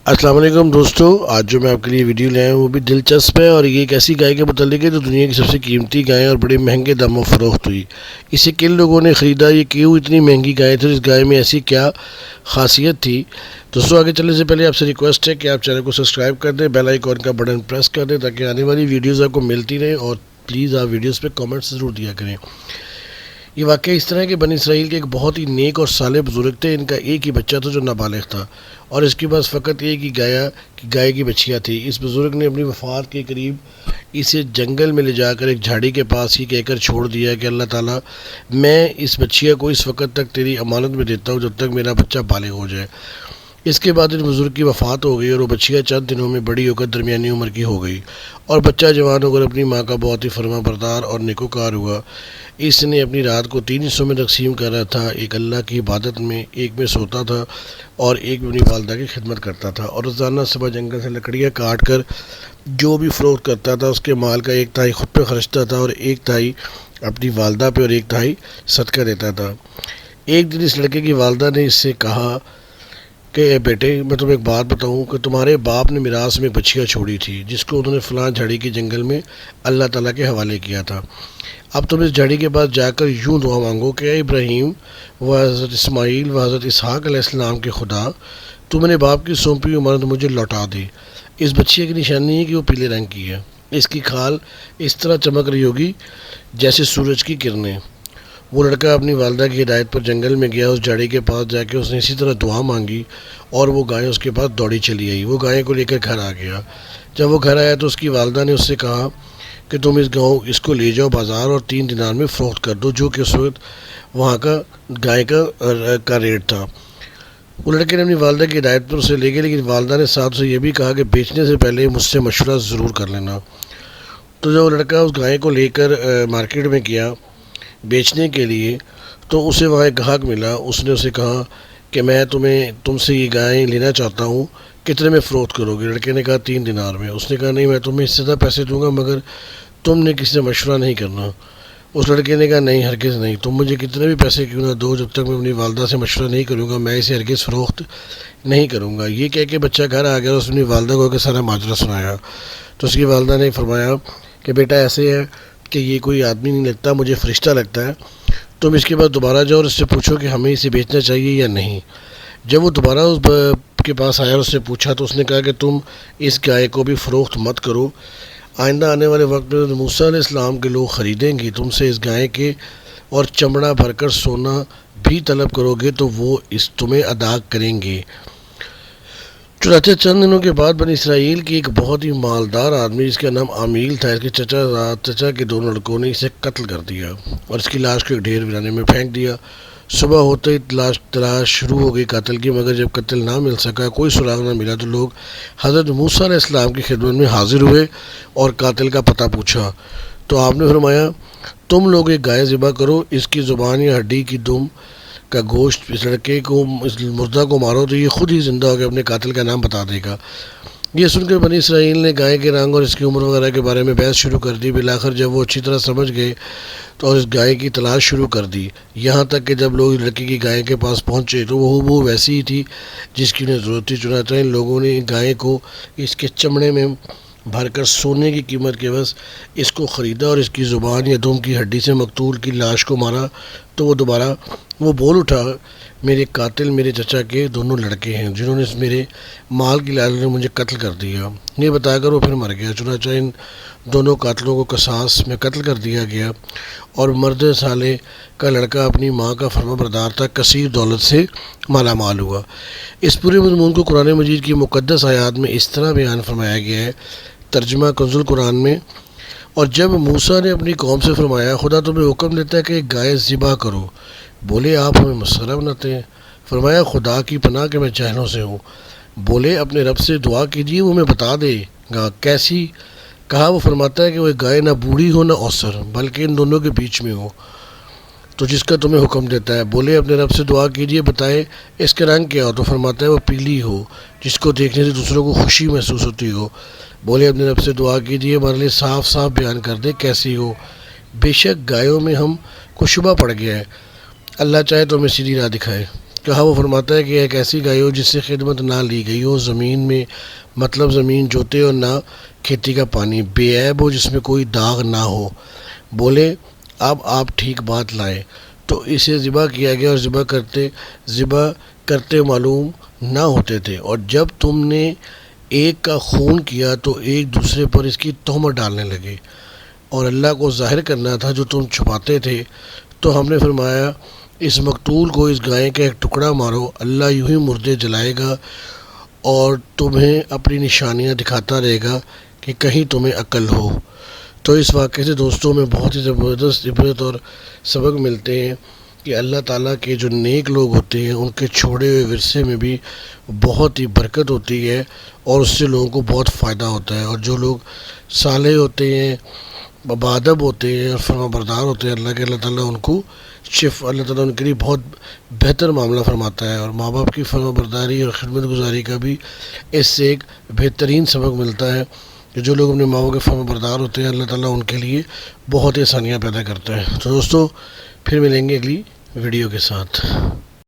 السلام علیکم دوستو، آج جو میں آپ کے لیے ویڈیو لے آیا ہوں وہ بھی دلچسپ ہے، اور یہ ایک ایسی گائے کے متعلق ہے جو دنیا کی سب سے قیمتی گائے اور بڑے مہنگے داموں فروخت ہوئی۔ اسے کن لوگوں نے خریدا، یہ کیوں اتنی مہنگی گائے تھی، اس گائے میں ایسی کیا خاصیت تھی؟ دوستو آگے چلنے سے پہلے آپ سے ریکویسٹ ہے کہ آپ چینل کو سبسکرائب کر دیں، بیل آئیکن کا بٹن پریس کر دیں تاکہ آنے والی ویڈیوز آپ کو ملتی رہیں، اور پلیز آپ ویڈیوز پہ کامنٹس ضرور دیا کریں۔ یہ واقعہ اس طرح ہے کہ بنی اسرائیل کے ایک بہت ہی نیک اور صالح بزرگ تھے، ان کا ایک ہی بچہ تھا جو نابالغ تھا، اور اس کے پاس فقط ایک ہی گائے کی بچیاں تھی۔ اس بزرگ نے اپنی وفات کے قریب اسے جنگل میں لے جا کر ایک جھاڑی کے پاس ہی کہہ کر چھوڑ دیا کہ اللہ تعالیٰ، میں اس بچیا کو اس وقت تک تیری امانت میں دیتا ہوں جب تک میرا بچہ بالغ ہو جائے۔ اس کے بعد اس بزرگ کی وفات ہو گئی اور وہ بچیا چند دنوں میں بڑی ہو کر درمیانی عمر کی ہو گئی، اور بچہ جوان ہو کر اپنی ماں کا بہت ہی فرما بردار اور نیکوکار ہوا۔ اس نے اپنی رات کو 3 حصوں میں تقسیم کر رہا تھا، ایک اللہ کی عبادت میں، ایک میں سوتا تھا اور ایک میں اپنی والدہ کی خدمت کرتا تھا، اور روزانہ صبح جنگل سے لکڑیاں کاٹ کر جو بھی فروخت کرتا تھا اس کے مال کا 1/3 خود پہ خرچتا تھا اور 1/3 اپنی والدہ پہ اور 1/3 صدقہ دیتا تھا۔ ایک دن اس لڑکے کی والدہ نے اس سے کہا کہ اے بیٹے، میں تمہیں ایک بات بتاؤں کہ تمہارے باپ نے میراث میں ایک بچیا چھوڑی تھی جس کو انہوں نے فلاں جھاڑی کے جنگل میں اللہ تعالیٰ کے حوالے کیا تھا۔ اب تم اس جھاڑی کے پاس جا کر یوں دعا مانگو کہ اے ابراہیم و حضرت اسماعیل و حضرت اسحاق علیہ السلام کے خدا، تو میرے باپ کی سونپی ہوئی امانت مجھے لوٹا دے۔ اس بچے کی نشانی ہے کہ وہ پیلے رنگ کی ہے، اس کی کھال اس طرح چمک رہی ہوگی جیسے سورج کی کرنیں۔ وہ لڑکا اپنی والدہ کی ہدایت پر جنگل میں گیا، اس جھاڑی کے پاس جا کے اس نے اسی طرح دعا مانگی اور وہ گائے اس کے پاس دوڑی چلی آئی۔ وہ گائے کو لے کر گھر آ گیا۔ جب وہ گھر آیا تو اس کی والدہ نے اس سے کہا کہ تم اس کو لے جاؤ بازار اور 3 دینار میں فروخت کر دو، جو کہ اس وقت وہاں کا گائے کا ریٹ تھا۔ وہ لڑکے نے اپنی والدہ کی ہدایت پر اسے لے گئے، لیکن والدہ نے ساتھ سے یہ بھی کہا کہ بیچنے سے پہلے مجھ سے مشورہ ضرور کر لینا۔ تو جب وہ لڑکا اس گائے کو لے کر مارکیٹ میں گیا بیچنے کے لیے تو اسے وہاں ایک گاہک ملا۔ اس نے اسے کہا کہ میں تم سے یہ گائے لینا چاہتا ہوں، کتنے میں فروخت کرو گے؟ لڑکے نے کہا 3 دینار میں۔ اس نے کہا نہیں، میں تمہیں اس سے زیادہ پیسے دوں گا مگر تم نے کسی سے مشورہ نہیں کرنا۔ اس لڑکے نے کہا نہیں، ہرگز نہیں، تم مجھے کتنے بھی پیسے کیوں نہ دو، جب تک میں اپنی والدہ سے مشورہ نہیں کروں گا میں اسے ہرگز فروخت نہیں کروں گا۔ یہ کہہ کے بچہ گھر آ گیا اور اس نے اپنی والدہ کو کہ سارا ماجرا سنایا۔ تو اس کی والدہ نے فرمایا کہ بیٹا ایسے ہے کہ یہ کوئی آدمی نہیں لگتا، مجھے فرشتہ لگتا ہے، تم اس کے بعد دوبارہ جاؤ اور اس سے پوچھو کہ ہمیں اسے بیچنا چاہیے یا نہیں۔ جب وہ دوبارہ اس کے پاس آیا اور اس سے پوچھا تو اس نے کہا کہ تم اس گائے کو بھی فروخت مت کرو، آئندہ آنے والے وقت میں موسیٰ علیہ السلام کے لوگ خریدیں گے، تم سے اس گائے کے اور چمڑا بھر کر سونا بھی طلب کرو گے تو وہ اس تمہیں ادا کریں گے۔ چنانچہ چند دنوں کے بعد بنی اسرائیل کی ایک بہت ہی مالدار آدمی جس کا نام عمیل تھا، اس کے چچا کے 2 لڑکوں نے اسے قتل کر دیا اور اس کی لاش کو ایک ڈھیر ویرانے میں پھینک دیا۔ صبح ہوتے ہی تلاش شروع ہو گئی قاتل کی، مگر جب قاتل نہ مل سکا، کوئی سراغ نہ ملا، تو لوگ حضرت موسیٰ علیہ السلام کی خدمت میں حاضر ہوئے اور قاتل کا پتہ پوچھا تو آپ نے فرمایا تم لوگ ایک گائے ذبح کرو، اس کی زبان یا ہڈی کی دم کا گوشت اس لڑکے کو، اس مردہ کو مارو تو یہ خود ہی زندہ ہو کے اپنے قاتل کا نام بتا دے گا۔ یہ سن کر بنی اسرائیل نے گائے کے رنگ اور اس کی عمر وغیرہ کے بارے میں بحث شروع کر دی۔ بالآخر جب وہ اچھی طرح سمجھ گئے تو اس گائے کی تلاش شروع کر دی، یہاں تک کہ جب لوگ لڑکے کی گائے کے پاس پہنچے تو وہ ویسی ہی تھی جس کی انہیں ضرورت تھی۔ چنانچہ ان لوگوں نے گائے کو اس کے چمڑے میں بھر کر سونے کی قیمت کے بس اس کو خریدا اور اس کی زبان یا دم کی ہڈی سے مقتول کی لاش کو مارا تو وہ بول اٹھا میرے قاتل میرے چچا کے 2 لڑکے ہیں جنہوں نے میرے مال کی لالچ میں مجھے قتل کر دیا۔ یہ بتا کر وہ پھر مر گیا۔ چنانچہ ان 2 قاتلوں کو قصاص میں قتل کر دیا گیا، اور مرد سالے کا لڑکا اپنی ماں کا فرما بردار تھا، کثیر دولت سے مالا مال ہوا۔ اس پورے مضمون کو قرآن مجید کی مقدس آیات میں اس طرح بیان فرمایا گیا ہے، ترجمہ کنز القرآن میں، اور جب موسیٰ نے اپنی قوم سے فرمایا خدا تمہیں حکم دیتا ہے کہ ایک گائے ذبح کرو، بولے آپ ہمیں مسخرہ بناتے ہیں؟ فرمایا خدا کی پناہ کہ میں جہلوں سے ہوں۔ بولے اپنے رب سے دعا کیجیے، وہ ہمیں بتا دے گا کیسی؟ کہا وہ فرماتا ہے کہ وہ ایک گائے نہ بوڑھی ہو نہ اوسر بلکہ ان دونوں کے بیچ میں ہو، تو جس کا تمہیں حکم دیتا ہے۔ بولے اپنے رب سے دعا کیجیے، بتائے اس کا رنگ کیا ہو؟ تو فرماتا ہے وہ پیلی ہو جس کو دیکھنے سے دوسروں کو خوشی محسوس ہوتی ہو۔ بولے اپنے رب سے دعا کیجیے ہمارے لیے صاف صاف بیان کر دے کیسی ہو۔ بے شک گایوں میں ہم کو شبہ پڑ گیا ہے، اللہ چاہے تو ہمیں سیدھی راہ دکھائے۔ کہا وہ فرماتا ہے کہ ایک ایسی گائے ہو جس سے خدمت نہ لی گئی ہو زمین میں، مطلب زمین جوتے اور نہ کھیتی کا پانی، بے عیب ہو جس میں کوئی داغ نہ ہو۔ بولے اب آپ ٹھیک بات لائیں، تو اسے ذبح کیا گیا اور ذبح کرتے معلوم نہ ہوتے تھے، اور جب تم نے ایک کا خون کیا تو ایک دوسرے پر اس کی تہمت ڈالنے لگے، اور اللہ کو ظاہر کرنا تھا جو تم چھپاتے تھے۔ تو ہم نے فرمایا اس مقتول کو اس گائے کا ایک ٹکڑا مارو، اللہ یوں ہی مردے جلائے گا اور تمہیں اپنی نشانیاں دکھاتا رہے گا کہ کہیں تمہیں عقل ہو۔ تو اس واقعے سے دوستوں میں بہت ہی زبردست عبرت اور سبق ملتے ہیں کہ اللہ تعالیٰ کے جو نیک لوگ ہوتے ہیں ان کے چھوڑے ہوئے ورثے میں بھی بہت ہی برکت ہوتی ہے، اور اس سے لوگوں کو بہت فائدہ ہوتا ہے، اور جو لوگ صالح ہوتے ہیں، بادب ہوتے ہیں اور فرما بردار ہوتے ہیں اللہ تعالیٰ ان کو اللہ تعالیٰ ان کے لیے بہت بہتر معاملہ فرماتا ہے، اور ماں باپ کی فرما برداری اور خدمت گزاری کا بھی اس سے ایک بہترین سبق ملتا ہے کہ جو لوگ اپنے ماں باپ کے فرما بردار ہوتے ہیں اللہ تعالیٰ ان کے لیے بہت آسانیاں پیدا کرتا ہے۔ تو دوستو پھر ملیں گے اگلی ویڈیو کے ساتھ۔